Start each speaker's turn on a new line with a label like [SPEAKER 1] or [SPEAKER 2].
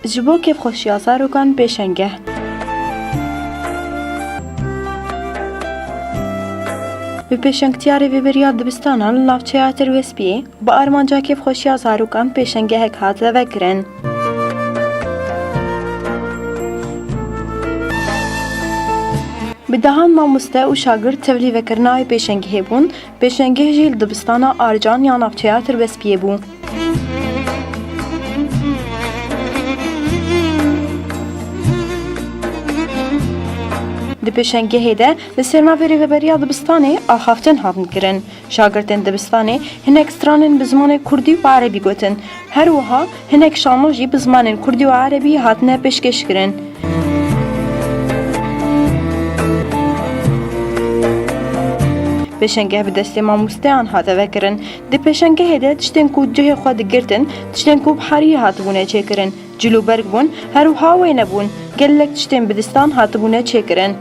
[SPEAKER 1] ji bo kêfxweşiya zarokan pêşengeh. Bi pêşengtiyarê vêberiya dibistanan li navçeya Tirwespiyê bi armanca kêfxweşiya zarokan pêşengehek hat vevekirin. Bi dehan mamoste û şagird tevlîvekirina wê pêşengehê bûn, pêşengeh jî li dibistana Arcan ya navçeya Tirwespiyê bû. Di pêşengehê de li sêrnavê rêveberiya dibistanê axaftin hatin kirin. Şagirdên dibistanê hinek stranên bi zimanê Kurdî û Erebî gotin. Her wiha hinek şanû jî bi zimanên Kurdî û Erebî hatine pêşkêşkirin. Pêşengeh bi destê mamosteyan hate vekirin. Di pêşengehê de tiştên ku cihê xwe digirtin, tiştên ku bi herî hatibûne çêkirin. Cilûberg bûn, her wiha wê nebûn. Gelek tiştên bi distan hatibûne çêkirin.